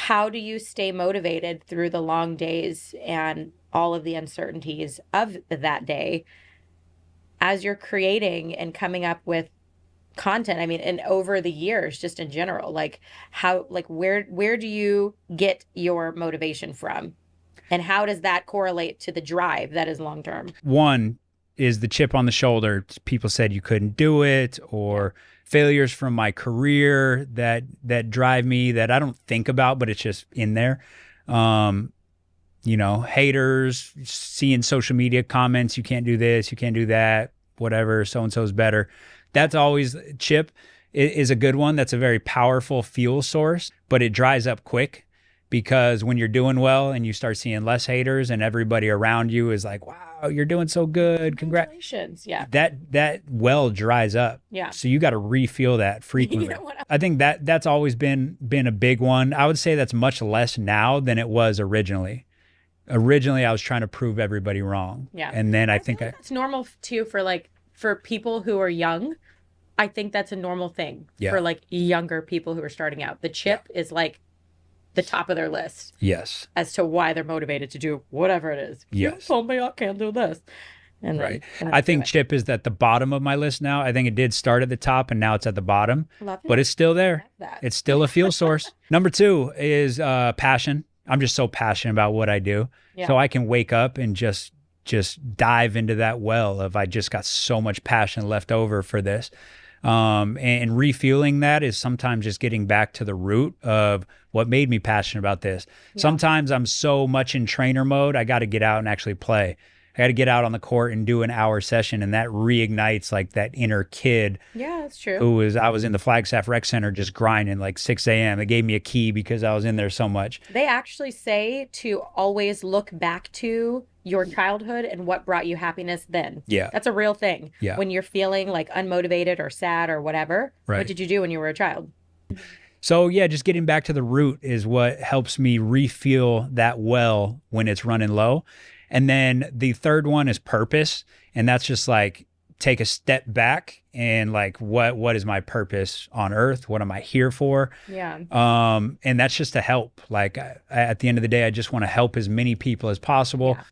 how do you stay motivated through the long days and all of the uncertainties of that day as you're creating and coming up with content? I mean, and over the years, just in general, like how, like where do you get your motivation from? And how does that correlate to the drive that is long term? One is the chip on the shoulder. People said you couldn't do it, or failures from my career that drive me, that I don't think about, but it's just in there. You know, haters, seeing social media comments, you can't do this, you can't do that, whatever, so-and-so is better. That's always, chip is a good one. That's a very powerful fuel source, but it dries up quick, because when you're doing well and you start seeing less haters and everybody around you is like, wow, you're doing so good, Congratulations. Yeah. That well dries up. Yeah. So you got to refuel that frequently. You know what? I think that's always been a big one. I would say that's much less now than it was originally. Originally, I was trying to prove everybody wrong. Yeah. And then I think that's normal too for people who are young. I think that's a normal thing for like younger people who are starting out. The chip is like the top of their list. Yes. As to why they're motivated to do whatever it is. Yes. You told me I can't do this. And right. I think chip is at the bottom of my list now. I think it did start at the top and now it's at the bottom. Love it. But it's still there. Love that. It's still a fuel source. Number 2 is passion. I'm just so passionate about what I do. Yeah. So I can wake up and just dive into that well of, I just got so much passion left over for this. And refueling that is sometimes just getting back to the root of what made me passionate about this. Yeah. Sometimes I'm so much in trainer mode, I got to get out and actually play. I got to get out on the court and do an hour session, and that reignites like that inner kid. Yeah, that's true. I was in the Flagstaff Rec Center just grinding like 6 a.m. They gave me a key because I was in there so much. They actually say to always look back to your childhood and what brought you happiness then. Yeah. That's a real thing. Yeah. When you're feeling like unmotivated or sad or whatever, right. What did you do when you were a child? So yeah, just getting back to the root is what helps me refuel that well when it's running low. And then the third one is purpose. And that's just like, take a step back and like, what is my purpose on earth? What am I here for? Yeah. And that's just to help. Like at the end of the day, I just want to help as many people as possible. Yeah.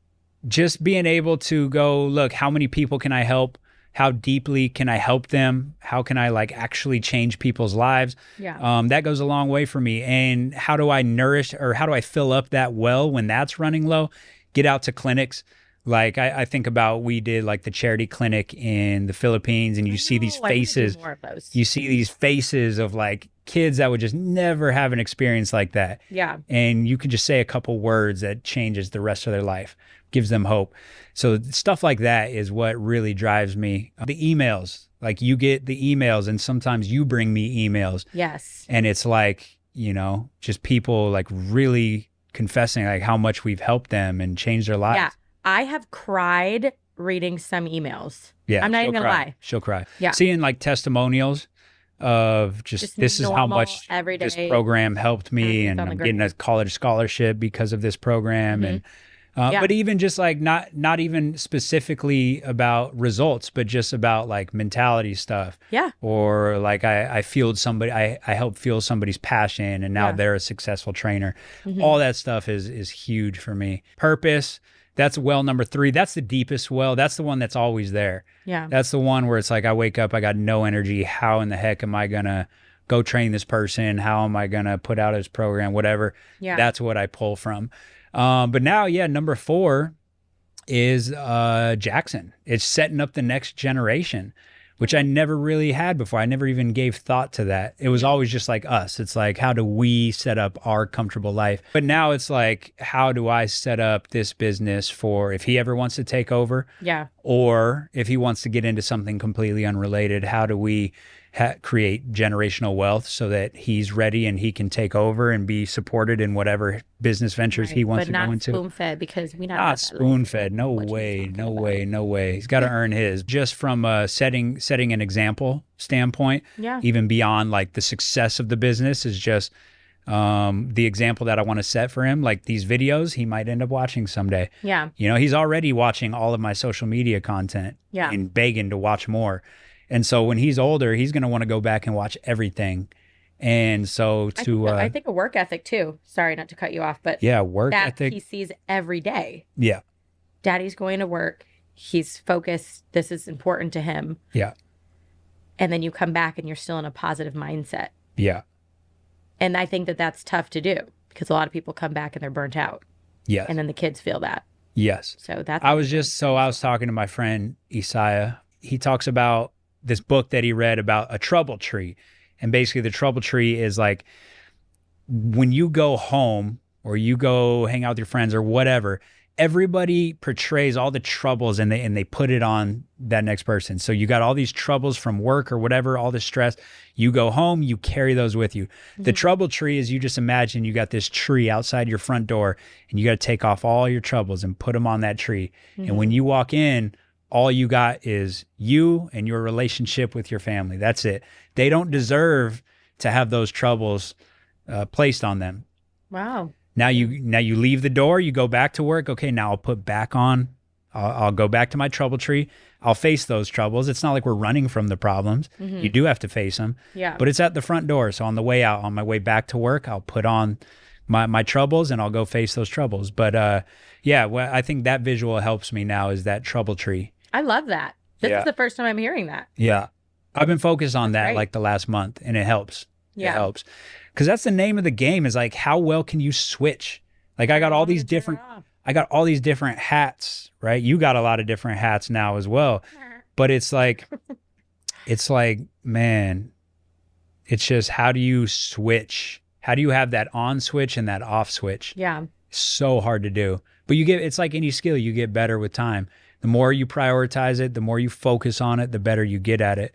Just being able to go, look, how many people can I help? How deeply can I help them? How can I like actually change people's lives? Yeah. That goes a long way for me. And how do I nourish, or how do I fill up that well when that's running low? Get out to clinics. Like I think about, we did like the charity clinic in the Philippines, and you see these faces. More of those. You see these faces of like kids that would just never have an experience like that. Yeah. And you can just say a couple words that changes the rest of their life, gives them hope. So stuff like that is what really drives me. The emails, like you get the emails, and sometimes you bring me emails. Yes. And it's like, you know, just people like really confessing like how much we've helped them and changed their lives. Yeah. I have cried reading some emails. Yeah. I'm not even gonna lie. She'll cry. Yeah. Seeing like testimonials of just this is how much this program helped me, and I'm getting a college scholarship because of this program. Mm-hmm. And but even just like not even specifically about results, but just about like mentality stuff. Yeah. Or like I fueled somebody, I helped fuel somebody's passion, and now they're a successful trainer. Mm-hmm. All that stuff is huge for me. Purpose. That's well number 3. That's the deepest well. That's the one that's always there. Yeah. That's the one where it's like, I wake up, I got no energy. How in the heck am I going to go train this person? How am I going to put out his program? Whatever. Yeah. That's what I pull from. But now, number 4 is Jackson. It's setting up the next generation, which I never really had before. I never even gave thought to that. It was always just like us. It's like, how do we set up our comfortable life? But now it's like, how do I set up this business for if he ever wants to take over? Yeah. Or if he wants to get into something completely unrelated, how do we create generational wealth so that he's ready and he can take over and be supported in whatever business ventures he wants to go into. But not spoon-fed, because we not spoon-fed. No way. He's got to earn his. Just from a setting an example standpoint, even beyond like the success of the business is just the example that I want to set for him. Like these videos, he might end up watching someday. Yeah. You know, he's already watching all of my social media content and begging to watch more. And so when he's older, he's going to want to go back and watch everything And so I think a work ethic too. Sorry not to cut you off, but yeah, work that ethic. he sees every day. Yeah. Daddy's going to work. He's focused. This is important to him. Yeah. And then you come back and you're still in a positive mindset. Yeah. And I think that that's tough to do because a lot of people come back and they're burnt out. Yes. And then the kids feel that. Yes. So that's. I was talking to my friend Isaiah. He talks about this book that he read about a trouble tree. And basically the trouble tree is like when you go home or you go hang out with your friends or whatever, everybody portrays all the troubles and they put it on that next person. So you got all these troubles from work or whatever, all this stress. You go home, you carry those with you. The trouble tree is, you just imagine you got this tree outside your front door and you got to take off all your troubles and put them on that tree. And when you walk in, all you got is you and your relationship with your family. That's it. They don't deserve to have those troubles placed on them. Wow. Now you leave the door, you go back to work. Okay, now I'll put back on, I'll go back to my trouble tree. I'll face those troubles. It's not like we're running from the problems. You do have to face them. Yeah. But it's at the front door. So on the way out, on my way back to work, I'll put on my troubles and I'll go face those troubles. But yeah, well, I think that visual helps me now, is that trouble tree. I love that. This is the first time I'm hearing that. Yeah. I've been focused on that great. like the last month, and it helps. Yeah. It helps. Because that's the name of the game, is like, how well can you switch? Like I got all these different hats, right? You got a lot of different hats now as well. But it's like, man, it's just, how do you switch? How do you have that on switch and that off switch? Yeah. So hard to do. But it's like any skill, you get better with time. The more you prioritize it, the more you focus on it, the better you get at it.